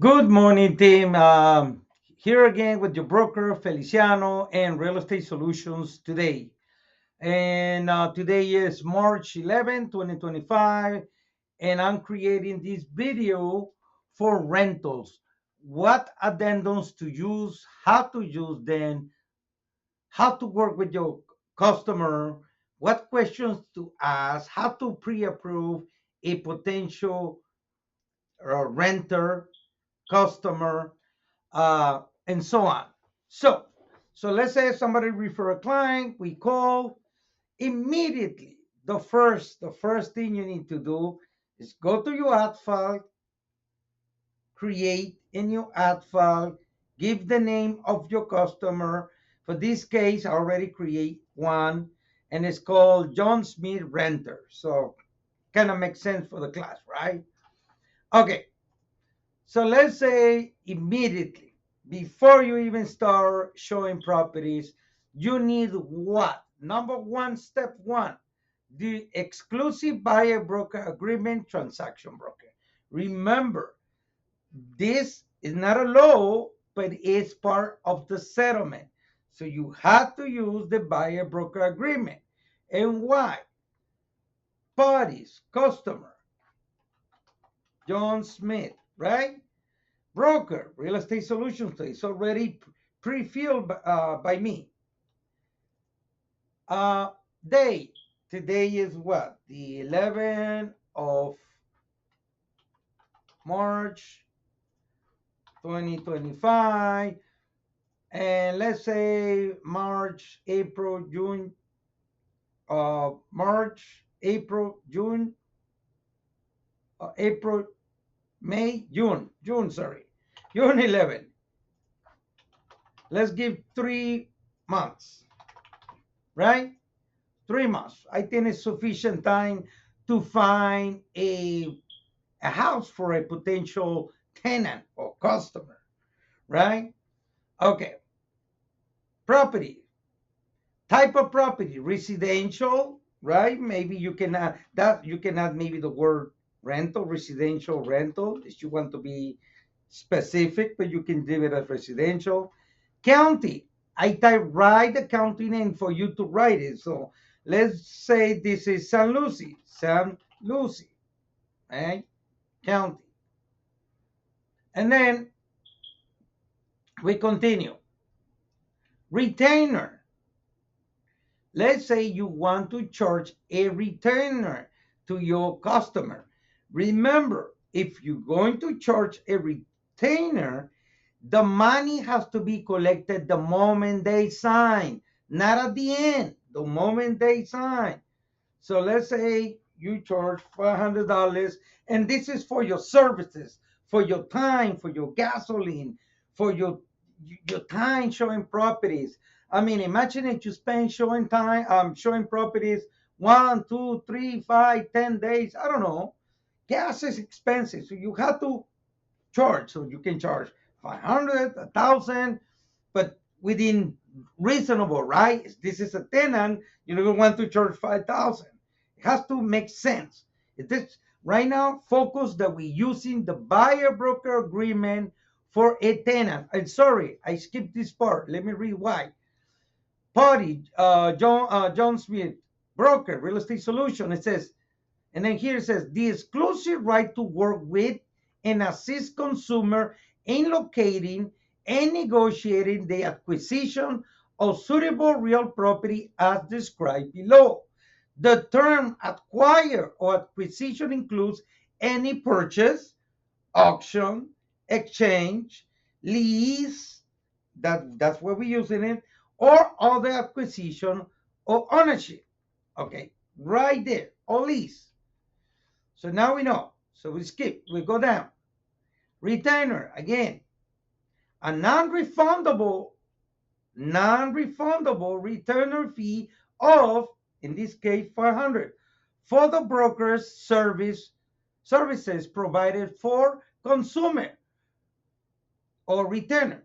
Good morning, team. Here again with your broker Feliciano and Real Estate Solutions today. And today is March 11, 2025. And I'm creating this video for rentals. What addendums to use, how to use them, how to work with your customer, what questions to ask, how to pre approve a potential renter, customer, and so on. So, so let's say somebody refer a client, we call immediately. The first thing you need to do is go to your ad file, create a new ad file, give the name of your customer. For this case, I already create one, and it's called John Smith Renter. So, kind of makes sense for the class, right? Okay, so let's say immediately, before you even start showing properties, you need what? Number one, step one, the exclusive buyer broker agreement transaction broker. Remember, this is not a law, but it's part of the settlement. So you have to use the buyer broker agreement. And why? Parties, customer, John Smith, right? Broker, real estate solutions, is already pre-filled by me. Uh, Day, today is what? The 11th of March, 2025. And let's say March, April, June, March, April, June, April, May, June, sorry, June 11. Let's give 3 months, right? 3 months. I think it's sufficient time to find a house for a potential tenant or customer, right? Okay. Property, type of property, residential, right? Maybe you can add that, you can add maybe the word rental, residential rental, if you want to be specific, but you can leave it as residential. County, I type right the county name for you to write it. So let's say this is San Lucie, right? County. And then we continue. Retainer. Let's say you want to charge a retainer to your customer. Remember, if you're going to charge a retainer, the money has to be collected the moment they sign, not at the end, the moment they sign. So let's say you charge $500, and this is for your services, for your time, for your gasoline, for your time showing properties. I mean, imagine if you spend showing time, showing properties 1, 2, 3, 5, 10 days. I don't know. Gas is expensive, so you have to charge. So you can charge 500, 1,000, but within reasonable, right? This is a tenant. You don't want to charge 5,000. It has to make sense. It is right now focus that we're using the buyer broker agreement for a tenant. I'm sorry, I skipped this part. Let me read why. Party, John Smith, broker, real estate solution. It says, and then here it says the exclusive right to work with and assist consumer in locating and negotiating the acquisition of suitable real property as described below. The term acquire or acquisition includes any purchase, auction, exchange, lease, that's what we're using it, or other acquisition or ownership. Okay, right there, or lease. So now we know. So we skip, we go down. Retainer, again, a non-refundable retainer fee of, in this case, 500 for the broker's services provided for consumer or retainer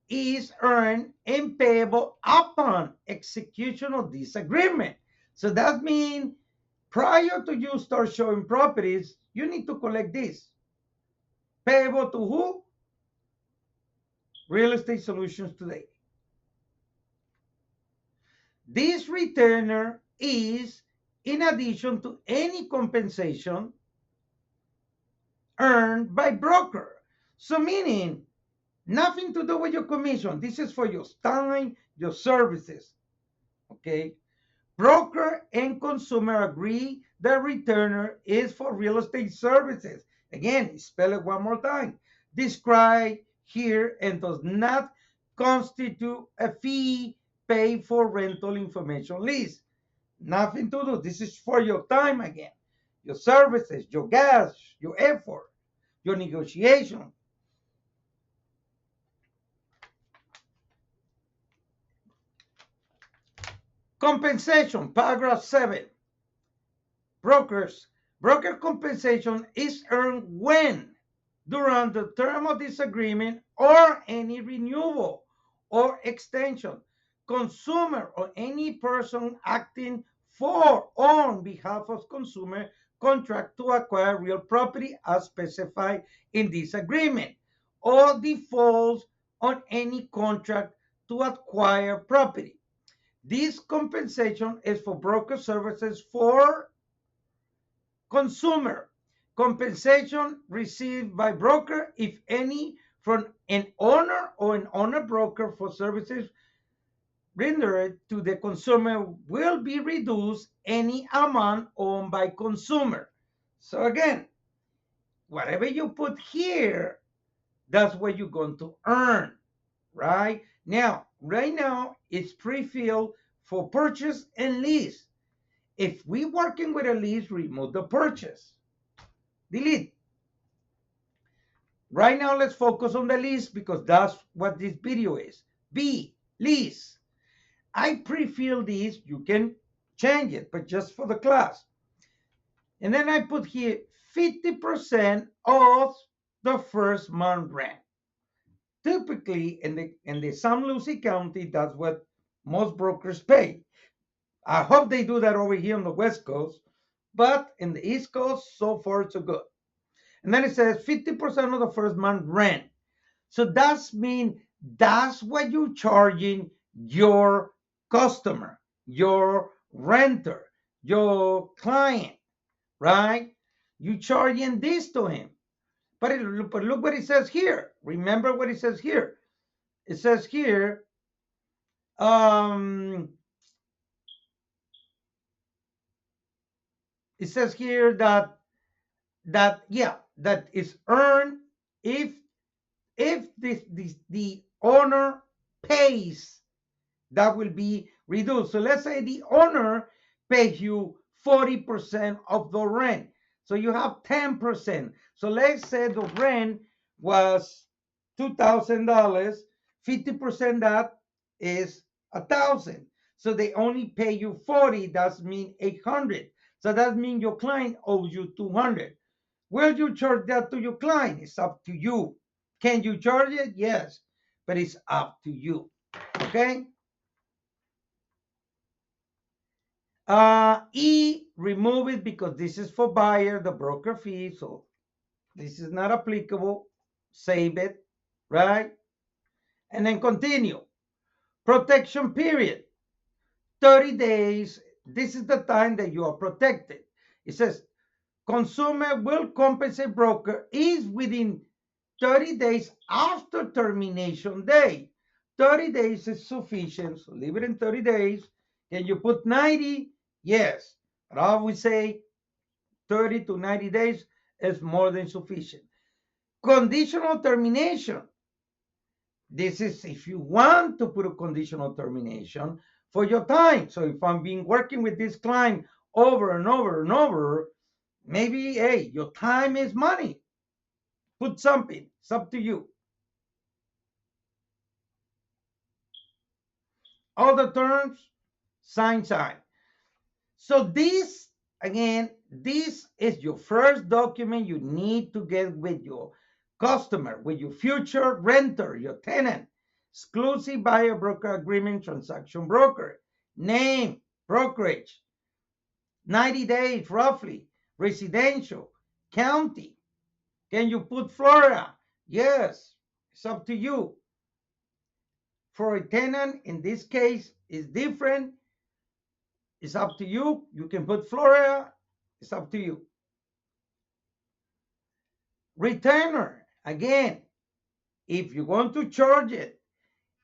is earned and payable upon execution of this agreement. So that means prior to you start showing properties, you need to collect this. Payable to who? Real Estate Solutions today. This retainer is in addition to any compensation earned by broker. So meaning nothing to do with your commission. This is for your time, your services. Okay. Broker and consumer agree the returner is for real estate services. Again, spell it one more time. Described here and does not constitute a fee paid for rental information lease. Nothing to do. This is for your time again, your services, your gas, your effort, your negotiation. Compensation, paragraph 7. Brokers. Broker compensation is earned when, during the term of this agreement or any renewal or extension, consumer or any person acting for or on behalf of consumer contract to acquire real property as specified in this agreement, or defaults on any contract to acquire property. This compensation is for broker services for consumer. Compensation received by broker, if any, from an owner or an owner broker for services rendered to the consumer will be reduced any amount owned by consumer. So again, whatever you put here, that's what you're going to earn, right? Now, right now, it's pre-filled for purchase and lease. If we're working with a lease, remove the purchase. Delete. Right now, let's focus on the lease because that's what this video is. B, lease. I pre-fill this. You can change it, but just for the class. And then I put here 50% of the first month rent. Typically, in the San Luis County, that's what most brokers pay. I hope they do that over here on the West Coast, but in the East Coast, so far so good. And then it says 50% of the first month rent. So that's mean that's what you're charging your customer, your renter, your client, right? You charging this to him. But look what it says here. Remember what it says here. It says here, um, it says here that that is earned if the owner pays, that will be reduced. So let's say the owner pays you 40% of the rent. So you have 10%. So let's say the rent was $2,000, 50% that is 1,000. So they only pay you 40, that means 800. So that means your client owes you 200. Will you charge that to your client? It's up to you. Can you charge it? Yes, but it's up to you. Okay? E, remove it because this is for buyer, the broker fee. So this is not applicable. Save it, right? And then continue. Protection period, 30 days. This is the time that you are protected. It says consumer will compensate broker is within 30 days after termination day. 30 days is sufficient, so leave it in 30 days. Can you put 90? Yes, but I would say 30 to 90 days is more than sufficient. Conditional termination. This is if you want to put a conditional termination for your time. So if I'm been working with this client over and over and over, maybe, hey, your time is money. Put something. It's up to you. All the terms, sign. So this, again, this is your first document you need to get with your customer, with your future renter, your tenant. Exclusive buyer broker agreement, transaction broker, name, brokerage, 90 days roughly, residential, county. Can you put Florida? Yes, it's up to you. For a tenant, in this case, is different. It's up to you. You can put Florida. It's up to you. Retainer, again, if you want to charge it,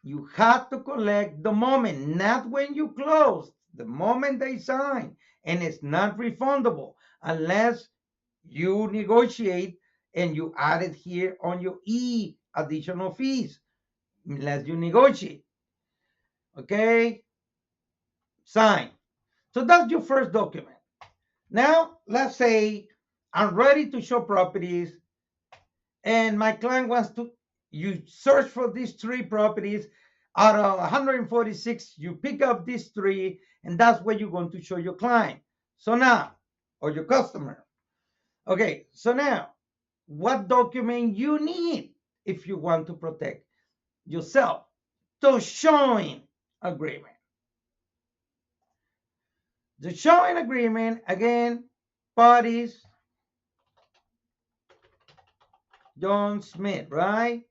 you have to collect the moment, not when you close, the moment they sign. And it's not refundable unless you negotiate and you add it here on your additional fees, unless you negotiate. Okay, sign. So that's your first document. Now, let's say I'm ready to show properties and my client wants to, you search for these three properties out of 146, you pick up these three, and that's what you're going to show your client. So now, or your customer. Okay, so now, what document you need if you want to protect yourself? The showing agreement. The showing agreement, again, parties, John Smith, right?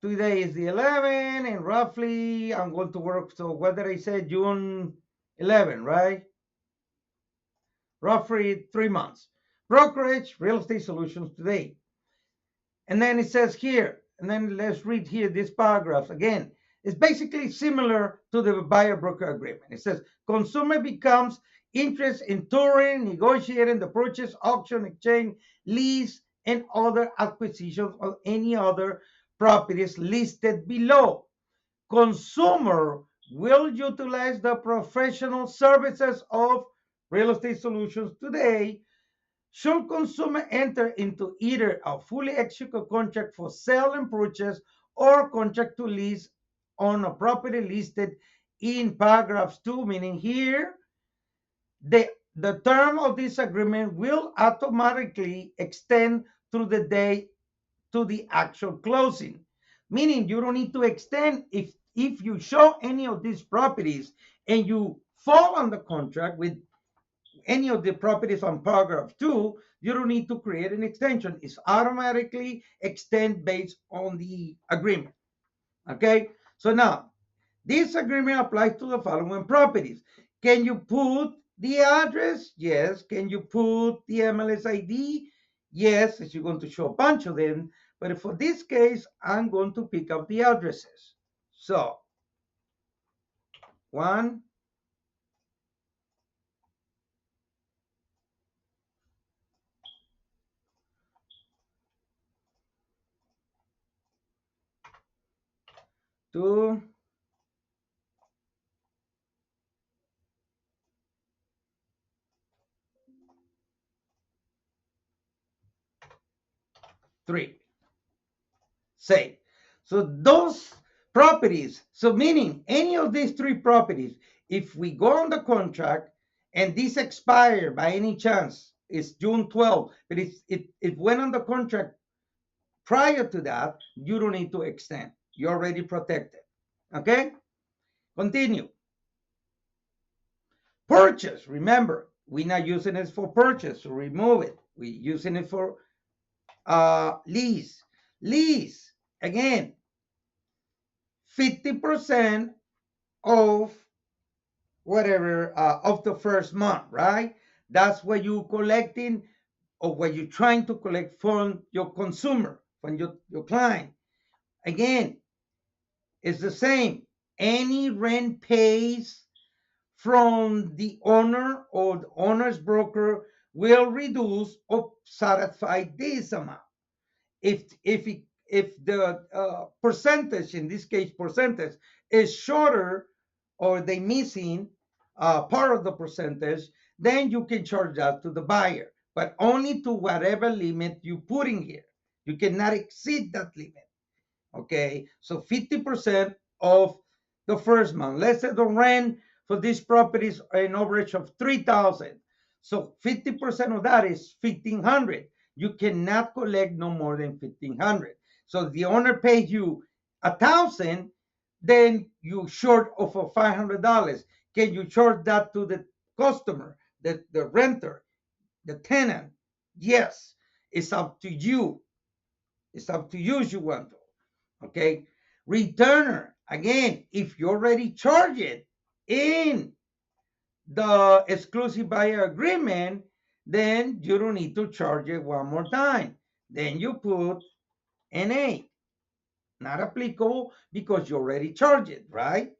Today is the 11th, and roughly I'm going to work. So what did I say? June 11, right? Roughly 3 months. Brokerage, real estate solutions today. And then it says here, and then let's read here this paragraph again. It's basically similar to the buyer broker agreement. It says consumer becomes interest in touring, negotiating the purchase, auction, exchange, lease, and other acquisitions of any other properties listed below. Consumer will utilize the professional services of real estate solutions today. Should consumer enter into either a fully executed contract for sale and purchase or contract to lease on a property listed in paragraphs 2, meaning here, the term of this agreement will automatically extend through the day to the actual closing. Meaning you don't need to extend if you show any of these properties and you fall on the contract with any of the properties on paragraph 2, you don't need to create an extension. It's automatically extend based on the agreement. Okay, so now this agreement applies to the following properties. Can you put the address? Yes. Can you put the MLS ID? Yes, as you're going to show a bunch of them. But for this case, I'm going to pick up the addresses. So, 1, 2, 3. Say. So those properties, so meaning any of these three properties, if we go on the contract and this expire by any chance, it's June 12th, but it went on the contract prior to that, you don't need to extend. You're already protected. Okay? Continue. Purchase. Remember, we're not using it for purchase, so remove it. We're using it for lease. Lease. Again, 50% of whatever of the first month, right? That's what you're collecting or what you're trying to collect from your consumer, from your client. Again, it's the same. Any rent pays from the owner or the owner's broker will reduce or satisfy this amount. If the percentage, in this case percentage, is shorter or they missing part of the percentage, then you can charge that to the buyer, but only to whatever limit you put in here. You cannot exceed that limit. Okay, so 50% of the first month. Let's say the rent for these properties are an average of 3,000. So 50% of that is 1,500. You cannot collect no more than 1,500. So if the owner pays you 1,000, then you short of $500. Can you charge that to the customer, the renter, the tenant? Yes. It's up to you. It's up to you if you want to. Okay. Returner, again, if you already charge it in the exclusive buyer agreement, then you don't need to charge it one more time. Then you put NA, not applicable because you already charged it, right?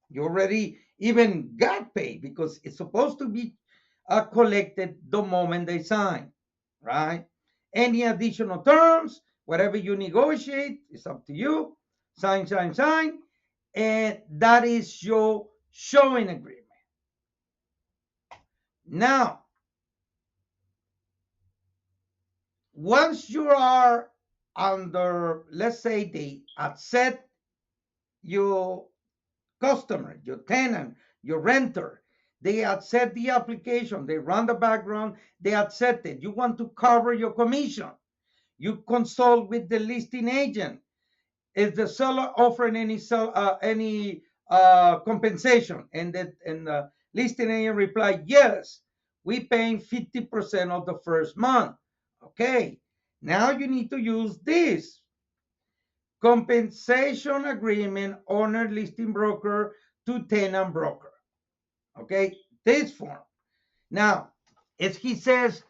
You already even got paid because it's supposed to be collected the moment they sign, right? Any additional terms, whatever you negotiate, it's up to you. Sign, sign, sign. And that is your showing agreement. Now, once you are under, let's say they accept your customer, your tenant, your renter, they accept the application, they run the background, they accept it. You want to cover your commission. You consult with the listing agent. Is the seller offering any compensation? And the listing agent reply, yes, we paying 50% of the first month. Okay, now you need to use this compensation agreement owner listing broker to tenant broker. Okay, this form. Now, as he says,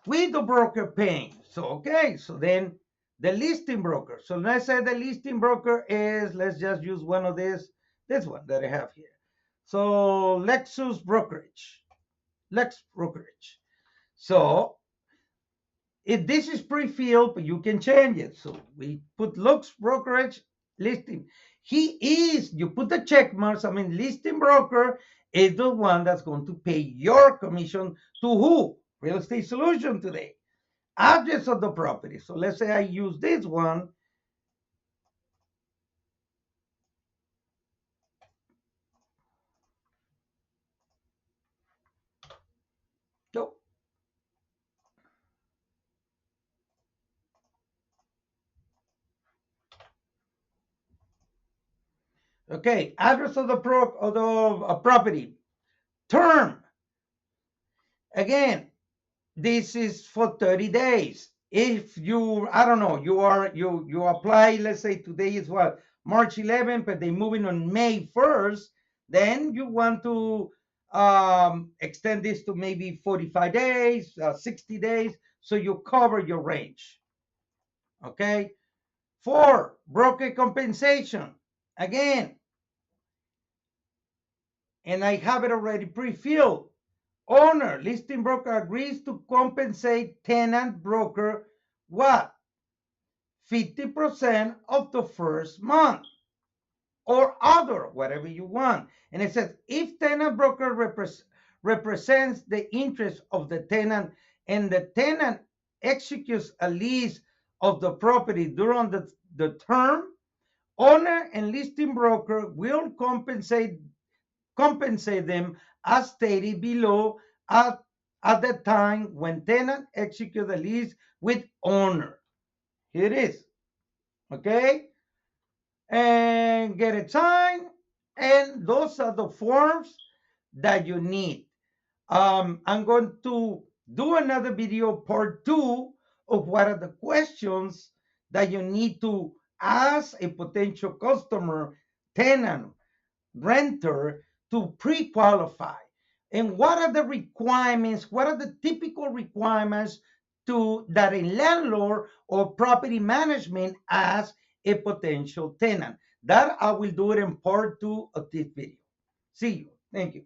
with the broker paying. So, okay, so then the listing broker. So let's say the listing broker is, let's just use one of this one that I have here. So Lexus Brokerage, Lex Brokerage. So if this is pre-filled, but you can change it. So we put Lux Brokerage listing. He is, you put the check marks, I mean, listing broker is the one that's going to pay your commission to who? Real Estate Solution today. Address of the property. So let's say I use this one. So, okay, address of the property. Term. Again, this is for 30 days. If you, I don't know, you apply, let's say today is what, March 11th, but they're moving on May 1st, then you want to extend this to maybe 45 days, 60 days, so you cover your range. Okay. 4, broker compensation. Again, and I have it already pre-filled. Owner, listing broker agrees to compensate tenant broker what? 50% of the first month or other, whatever you want. And it says if tenant broker represents the interest of the tenant and the tenant executes a lease of the property during the term, owner and listing broker will compensate them as stated below at the time when tenant execute the lease with owner. Here it is. Okay? And get it signed. And those are the forms that you need. I'm going to do another video, part 2, of what are the questions that you need to ask a potential customer, tenant, renter to pre-qualify. And what are the requirements? What are the typical requirements to that a landlord or property management as a potential tenant? That I will do it in part 2 of this video. See you. Thank you.